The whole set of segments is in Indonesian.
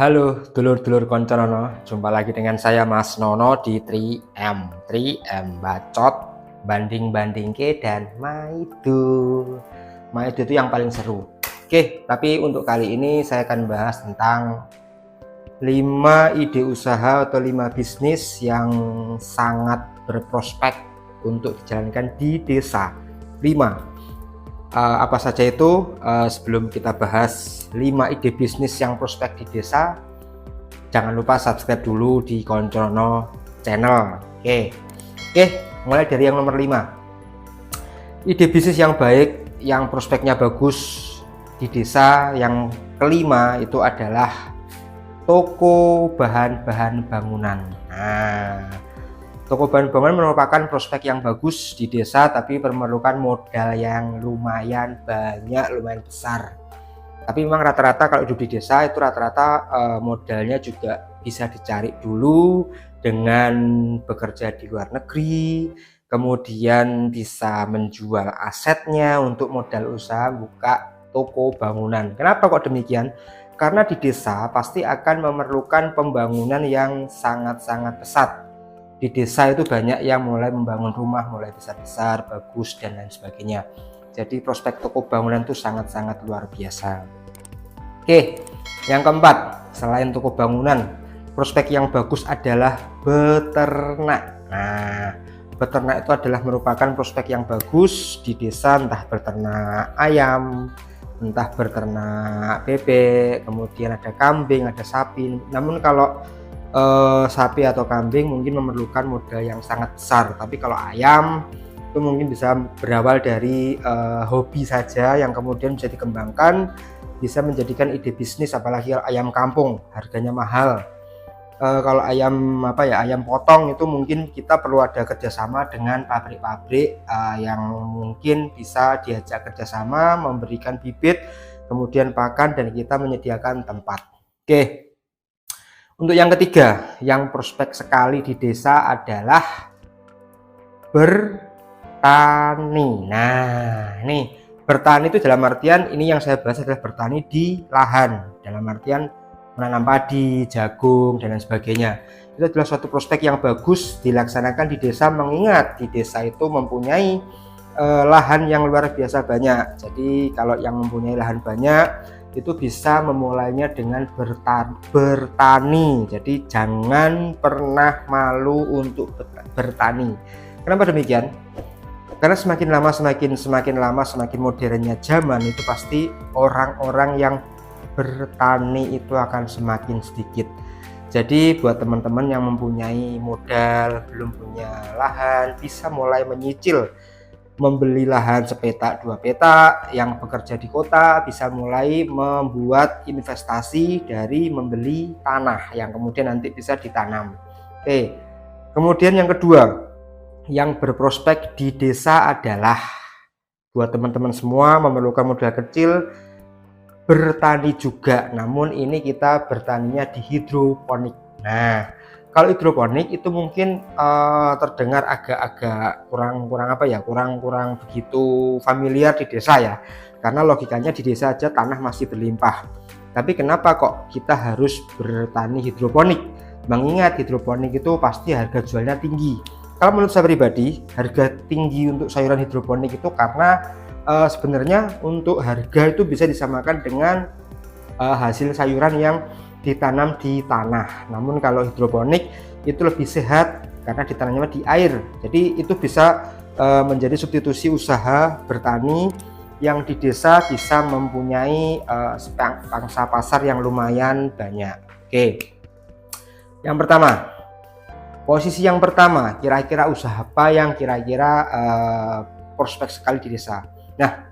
Halo dulur-dulur konco Nono, jumpa lagi dengan saya Mas Nono di 3M Bacot, Banding-banding ke dan Maido. Maido itu yang paling seru. Oke, tapi untuk kali ini saya akan bahas tentang 5 ide usaha atau 5 bisnis yang sangat berprospek untuk dijalankan di desa. 5. Apa saja itu? Sebelum kita bahas 5 ide bisnis yang prospek di desa, jangan lupa subscribe dulu di Koncono channel. Oke, mulai dari yang nomor 5. Ide bisnis yang baik, yang prospeknya bagus di desa. Yang kelima itu adalah toko bahan-bahan bangunan. Toko bahan bangunan merupakan prospek yang bagus di desa, tapi memerlukan modal yang lumayan banyak, lumayan besar. Tapi memang rata-rata kalau hidup di desa itu rata-rata modalnya juga bisa dicari dulu dengan bekerja di luar negeri, kemudian bisa menjual asetnya untuk modal usaha buka toko bangunan. Kenapa kok demikian? Karena di desa pasti akan memerlukan pembangunan yang sangat-sangat pesat. Di desa itu banyak yang mulai membangun rumah, mulai besar-besar, bagus, dan lain sebagainya. Jadi prospek toko bangunan itu sangat-sangat luar biasa. Oke, yang keempat, selain toko bangunan, prospek yang bagus adalah beternak. Beternak itu adalah merupakan prospek yang bagus di desa, entah beternak ayam, entah beternak bebek, kemudian ada kambing, ada sapi. Namun kalau sapi atau kambing mungkin memerlukan modal yang sangat besar, tapi kalau ayam itu mungkin bisa berawal dari hobi saja yang kemudian bisa dikembangkan, bisa menjadikan ide bisnis. Apalagi ayam kampung harganya mahal. Kalau ayam ayam potong itu mungkin kita perlu ada kerjasama dengan pabrik-pabrik yang mungkin bisa diajak kerjasama, memberikan bibit, kemudian pakan, dan kita menyediakan tempat. Oke. Untuk yang ketiga, yang prospek sekali di desa adalah bertani. Nah, ini bertani itu dalam artian, ini yang saya bahas adalah bertani di lahan, dalam artian menanam padi, jagung, dan lain sebagainya. Itu adalah suatu prospek yang bagus dilaksanakan di desa, mengingat di desa itu mempunyai lahan yang luar biasa banyak. Jadi kalau yang mempunyai lahan banyak itu bisa memulainya dengan bertani. Jadi jangan pernah malu untuk bertani. Kenapa demikian? Karena semakin lama semakin modernnya zaman, itu pasti orang-orang yang bertani itu akan semakin sedikit. Jadi buat teman-teman yang mempunyai modal, belum punya lahan, bisa mulai menyicil membeli lahan sepetak 2 petak. Yang bekerja di kota bisa mulai membuat investasi dari membeli tanah yang kemudian nanti bisa ditanam. Oke. Kemudian yang kedua yang berprospek di desa adalah, buat teman-teman semua memerlukan modal kecil, bertani juga. Namun ini kita bertaninya di hidroponik. Nah, kalau hidroponik itu mungkin terdengar agak-agak kurang begitu familiar di desa ya. Karena logikanya di desa aja tanah masih berlimpah. Tapi kenapa kok kita harus bertani hidroponik? Mengingat hidroponik itu pasti harga jualnya tinggi. Kalau menurut saya pribadi, harga tinggi untuk sayuran hidroponik itu karena sebenarnya untuk harga itu bisa disamakan dengan hasil sayuran yang ditanam di tanah. Namun kalau hidroponik itu lebih sehat karena ditanamnya di air. Jadi itu bisa menjadi substitusi usaha bertani yang di desa bisa mempunyai pangsa pasar yang lumayan banyak. Oke. Yang pertama, posisi yang pertama, kira-kira usaha apa yang kira-kira prospek sekali di desa. Nah,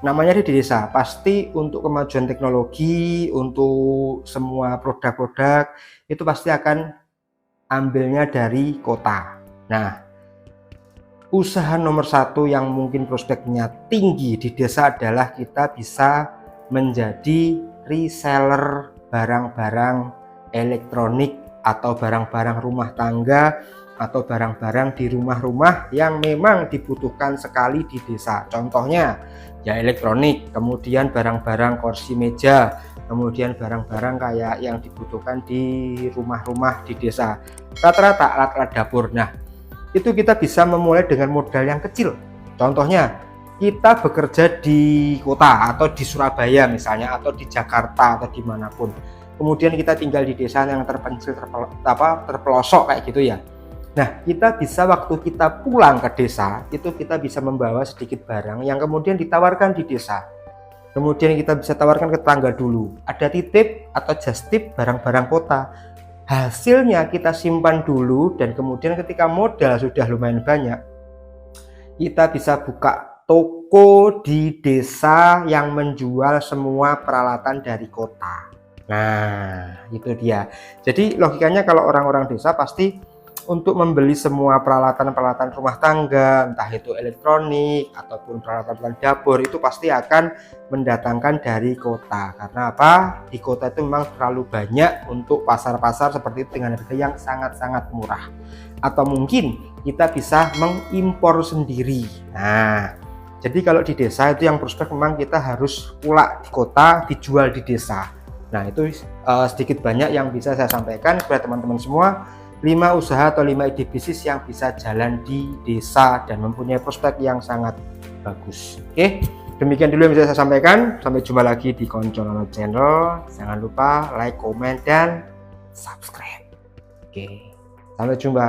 namanya di desa pasti untuk kemajuan teknologi, untuk semua produk-produk itu pasti akan ambilnya dari kota. Nah, usaha nomor 1 yang mungkin prospeknya tinggi di desa adalah kita bisa menjadi reseller barang-barang elektronik atau barang-barang rumah tangga atau barang-barang di rumah-rumah yang memang dibutuhkan sekali di desa. Contohnya ya elektronik, kemudian barang-barang kursi meja, kemudian barang-barang kayak yang dibutuhkan di rumah-rumah di desa, rata-rata alat-alat dapur. Nah, itu kita bisa memulai dengan modal yang kecil. Contohnya, kita bekerja di kota atau di Surabaya misalnya, atau di Jakarta atau dimanapun. Kemudian kita tinggal di desa yang terpencil, terpelosok kayak gitu ya. Nah, kita bisa waktu kita pulang ke desa, itu kita bisa membawa sedikit barang yang kemudian ditawarkan di desa. Kemudian kita bisa tawarkan ke tetangga dulu. Ada titip atau just tip barang-barang kota. Hasilnya kita simpan dulu dan kemudian ketika modal sudah lumayan banyak, kita bisa buka toko di desa yang menjual semua peralatan dari kota. Nah, itu dia. Jadi logikanya kalau orang-orang desa pasti untuk membeli semua peralatan-peralatan rumah tangga, entah itu elektronik ataupun peralatan dapur, itu pasti akan mendatangkan dari kota. Karena apa? Di kota itu memang terlalu banyak untuk pasar-pasar seperti itu dengan harga yang sangat-sangat murah. Atau mungkin kita bisa mengimpor sendiri. Nah, jadi kalau di desa itu yang prospek memang kita harus pula di kota, dijual di desa. Nah, itu sedikit banyak yang bisa saya sampaikan kepada teman-teman semua. 5 usaha atau 5 ide bisnis yang bisa jalan di desa dan mempunyai prospek yang sangat bagus. Oke, demikian dulu yang bisa saya sampaikan. Sampai jumpa lagi di Koncolano Channel. Jangan lupa like, komen, dan subscribe. Oke, sampai jumpa.